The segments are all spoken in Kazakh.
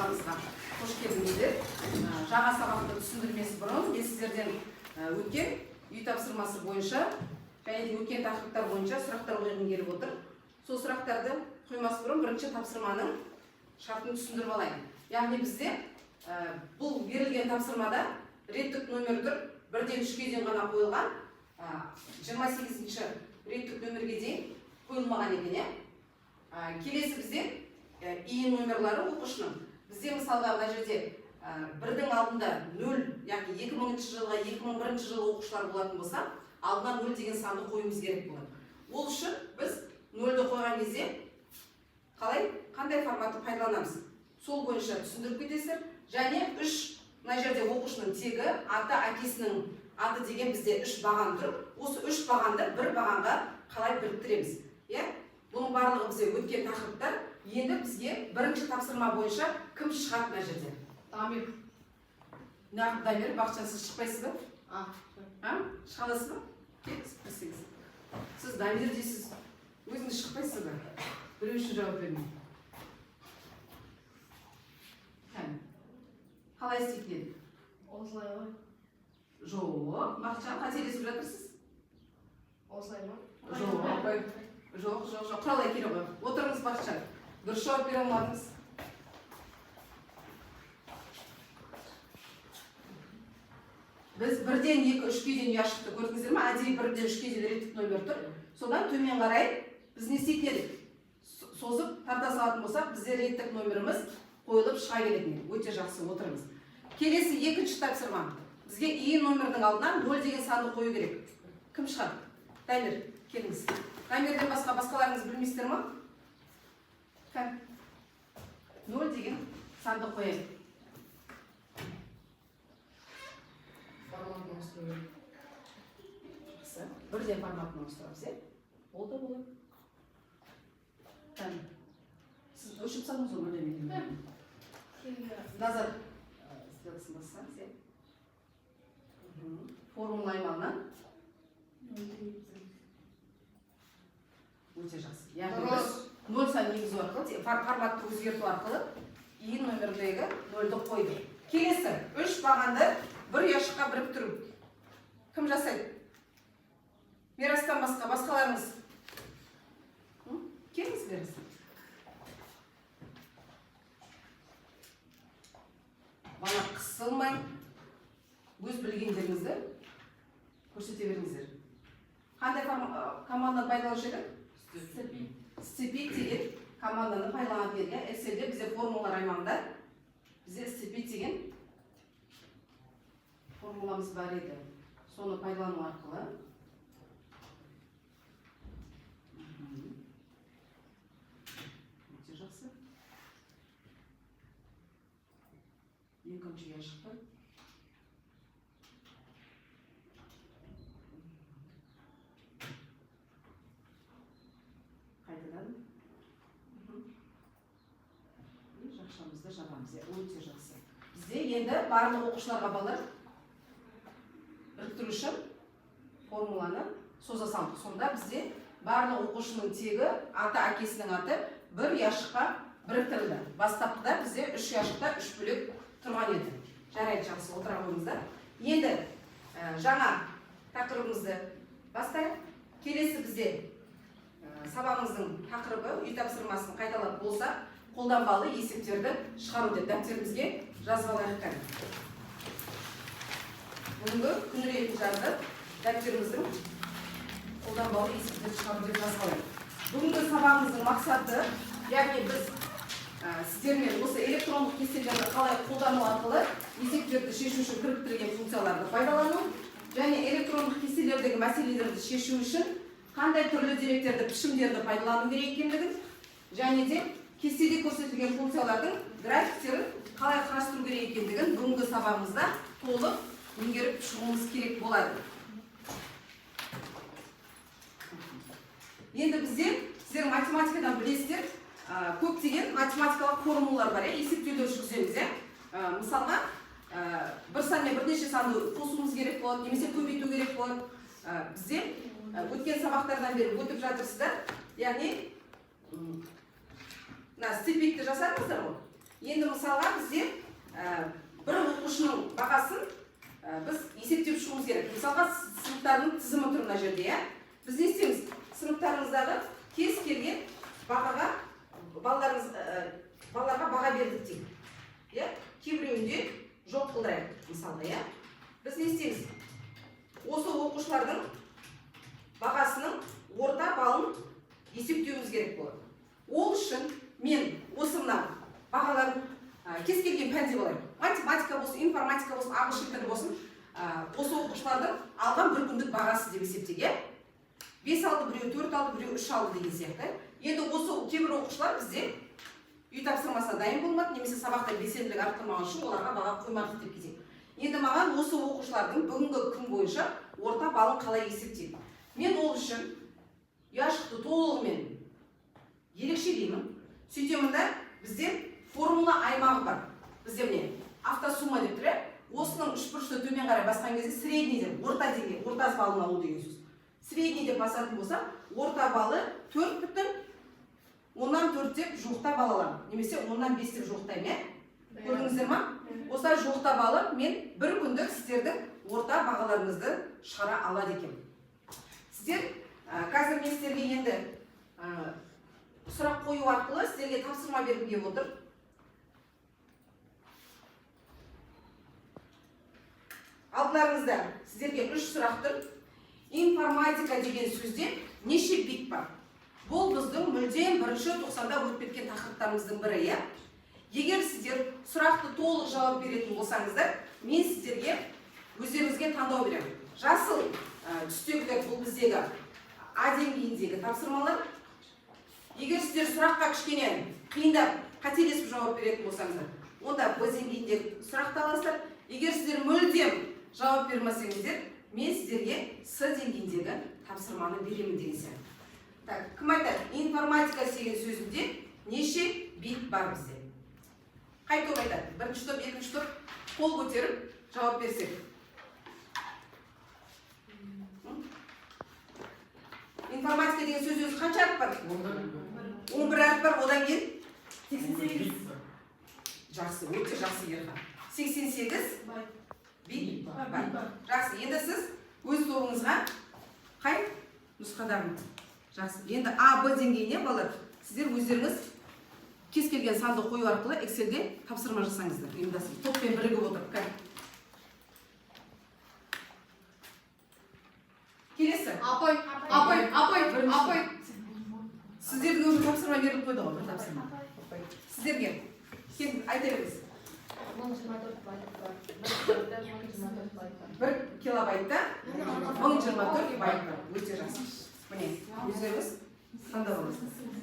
сабағымызға қош келдіңіздер. Жаңа сабақты түсіндірмесі бұрын мен сіздерден өткен үй тапсырмасы бойынша және өткен тақырыптар бойынша сұрақтар қойғым келіп отыр. Сол сұрақтарды қоймас бұрын бірінші тапсырманың шартын түсіндіріп алайын. Яғни бізде бұл берілген тапсырмада реттік номер тұр, 1-ден 3-ге дейін ғана қойылған, 28-ші реттік нөмірге дейін қойылмаған екен. Келесі бізде үй номерлары оқушының. Бізде мысалға мына жерде 1-дің алдында 0, яғни 2000 жылға 2001 жылы оқушылар болатын болса, алдына 0 деген санды қойымыз керек болады. Ол үшін біз 0-ді қойған кезде қандай форматты пайдаланамыз? Сол бойынша түсіндіріп кетесіздер. Және 3, мына жерде оқушының тегі, аты, әкесінің аты деген бізде 3 баған тұр. Осы 3 бағанды бір бағанға қалай біріктіреміз? Бұның барлығы бізде өткен тақырыптар. Енді бізге бірінші тапсырма бойынша кім шығады мына жерде? Дамир. Дамир, Бақытжан, сіз шықпайсыз ба? Шыға аласыз ба? Келіңіз. Сіз Дамир дейсіз. Өзіңіз шықпайсыз ба? Біреу үшін жауап бермейді. Қалай істейтін? Осылай ғой. Жоқ, Бақытжан, қателесіп жатырсыз? Осылай ма? Жоқ. Құралай келе ғой. Отырыңыз, Бақытжан. Дұрыс жауап бере алмадыңыз. Біз 1-ден 2-3-ге дейін ұяшықты көрдіңіздер ме? Әдейі 1-ден 3-ге дейін реттік номер тұр. Содан төмен қарай біз не істейтін едік? Созып тарта салатын болсақ, бізде реттік номеріміз қойылып шыға келетін. Өте жақсы, отырыңыз. Келесі екінші тапсырма. Бізге үй номердің алдына 0 деген санды қою керек. Кім шығады? Дамир, келіңіз. Дамирден басқаларыңыз білмейсіздер ма? 0 деген санды қояйын. Форматын ауыстыру. Жақсы. 1-ден форматын ауыстырамыз, Ол да болады. Сіз өшіп салыңыз ол білемейді. Назар, сіздерсін бассаңыз, формула аймағынан. Өте жақсы. Яғни 0 сан негізу арқылы, форматты өзгерту арқылы үй номердегі 0-ді қойды. Келесі 3 бағанды бір ұяшыққа біріктіру. Кім жасайды? Мерастан басқаларыңыз. Келіңіз Мерастан. Бана қысылмай, өз білгендеріңізді көрсете беріңіздер. Қандай команданы пайдаланушы еді? Сцепить деген команданы пайдаланып едік. Excel'де бізде формулалар аймағында бізде сцепить деген формуламыз бар еді. Соны пайдалану арқылы өте жақсы. Екінші ұяшықта. Қайтадан. Жақшамызды жабамыз. Өте жақсы. Бізде енді барлық оқушыларға балалар біріктіру үшін формуланы соза салдық. Сонда бізде барлық оқушының тегі, аты, әкесінің аты бір ұяшыққа біріктірілді. Бастапқыда бізде 3 ұяшықта 3 бөлек тұрған еді. Жарайды, жақсы, отыра қойыңыздар. Енді жаңа тақырыбымызды бастайық. Келесі бізде сабағымыздың тақырыбы үй тапсырмасын қайталап болса, қолданбалы есептерді шығару деп дәптерімізге жазып алайық. Бүгінгі күн ретін жазды дәптеріміздің қолданбалы есептерді шығару деп жазып алайық. Бүгінгі сабағымыздың мақсаты, яғни біз сіздермен осы электрондық кестелерді қалай қолдану арқылы есептерді шешу үшін кіріктірген функцияларды пайдалану және электрондық кестелердегі мәселелерді шешу үшін қандай түрлі деректерді, пішімдерді пайдалану керек екендігін және де кестеде көрсетілген функциялардың графиктерін қалай қарастыру керек екендігін бүгінгі сабағымызда толық меңгеріп шығуымыз керек болады. Енді бізде сіздер математикадан білесіздер, көптеген математикалық формулалар бар, есептеулер жүргіземіз. Мысалға, бір санмен бірнеше санды қосуымыз керек болады, немесе көбейту керек болады. Бізде өткен сабақтардан бері өтіп жатырсыздар. Яғни, сцепитті жасадыңыздар ғой. Енді мысалға бізде бір оқушының бағасын біз есептеп шығуымыз керек. Мысалға сыныптардың тізімі тұр мына жерде, иә? Біз не істейміз? Сыныптарыңыздағы кез келген бағаға балаларға баға бердік дейік. Иә? Кейбіреуінде жоқ қылдырайық, мысалға, иә? Біз не істейміз? Осы оқушылардың бағасының орта балын есептеуіміз керек болады. Ол үшін мен осы мына бағаларын кез келген пәнде болайын. Математика болсын, информатика болсын, ағылшын тілі болсын, осы оқушылардың алған бір күндік бағасы деп есептеге. 5 алды, біреу 4 алды, біреу 3 алды деген сияқты. Енді осы кейбір оқушылар бізде үй тапсырмасына дайын болмады, немесе сабақта белсенділік арттырмаған үшін оларға баға қоймадық деп кетейік. Енді маған осы оқушылардың бүгінгі күн бойынша орта балын қалай есептейді? Мен ол үшін ұяшықты толығымен ерекшелеймін. Сөйтемін да бізде формула аймағы бар. Бізде міне автосумма деп тұр. Осының үшбұрышты төмен қарай басқан кезде средний деп, орта деңгей, орта балын алу деген сөз. Средний деп басатын болса, орта балы 4,4 деп жуықтап аламын. Немесе 10-5 деп жуықтаймын, иә? Көрдіңіздер ма? Осылай жуықтап алып, мен бір күндік сіздердің орта бағаларыңызды шығара алады екен. Сіздер қазір мен сіздерге енді сұрақ қою арқылы сіздерге тапсырма бергім келіп отыр. Алдыларыңызда сіздерге 3 сұрақ тұр. Информатика деген сөзде неше бит бар? Бұл біздің мүлдем бірінші тоқсанда өтіп кеткен тақырыптарымыздың бірі, иә? Егер сіздер сұрақты толық жауап беретін болсаңыздар, мен сіздерге өздеріңізге таңдау беремін. Жасыл түстегілер бұл біздегі А деңгейіндегі тапсырмалар. Егер сіздер сұраққа кішкене қиындап, қателесіп жауап беретін болсаңыздар, онда Б деңгейіндегі сұрақты аласыздар. Егер сіздер мүлдем жауап бермесеңіздер, мен сіздерге С деңгейіндегі тапсырманы беремін деген сияқты. Так, кім айтады? Информатика деген сөзінде неше бит бар бізде? Қай топ айтады? Бірінші топ, екінші топ, қол көтеріп жауап берсек. Информатика деген сөз өзі қанша әріп бар? 11 әріп бар, одан кейін 88. Жақсы, өте жақсы Ерхан. 88 бит бар. Жақсы, енді сіз өз тобыңызға қай нұсқадамын? Жақсы, енді А, Б деңгейіне балар, сіздер өздеріңіз кез келген санды қою арқылы Excel-де тапсырма жасаңыздар. Ұйымдасыңыз, топпен бірігіп отырып. Келесі. Апай. Сіздерге өзі тапсырма беріліп қойды ғой, бір тапсырма. Сіздерге. Кел, айта беріңіз. 1 килобайтта 1024 байт бар. Өте жақсы. Міне, өздеріңіз таңдап алыңыз.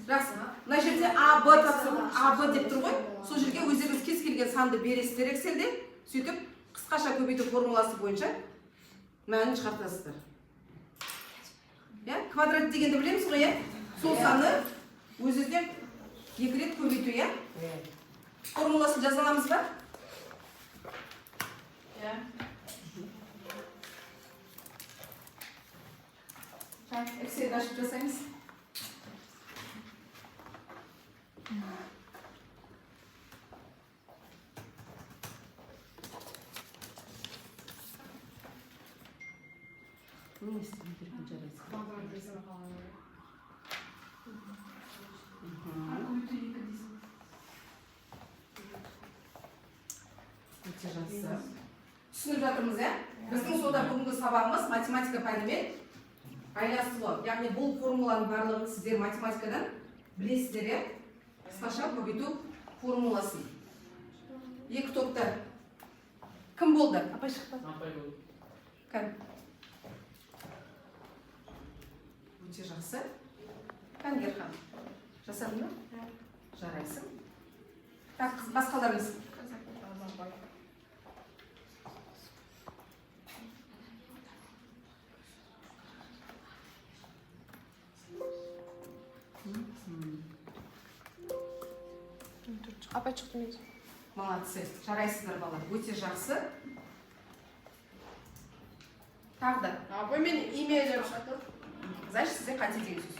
Жақсы. Мына жерде А, Б тапсырма, А, Б деп тұр ғой. Сол жерге өздеріңіз кез келген санды бересіздер Excel-де, сөйтіп қысқаша көбейту формуласы бойынша мәнін шығартасыздар. Квадрат дегенді білеміз ғой, иә? Сол санды өзіңізден 2 рет көбейту, иә? Формуласын жаза аламыз ба? Excel-ді ашып жасаймыз. Не істеймін керекін жарайсың? Өте жақсы. Түсініп жатырмыз, ә? Біздің сода бүгінгі сабағымыз математика пәнімен байланысты болады. Яғни бұл формуланың барлығын сіздер математикадан білесіздер, иә? Қысқаша көбейту формуласын. Екі топта кім болды? Апай шықты? Апай болды. Кән? Өте жақсы. Кән Ерхан? Жасадың ба? Жарайсың. Так, басқаларыңыз. Апай шықты мен. Молодцы. Жарайсыздар балалар. Өте жақсы. Тағы да. Апай мен имя жазып жатыр. Значит, сізде қате деген сөз.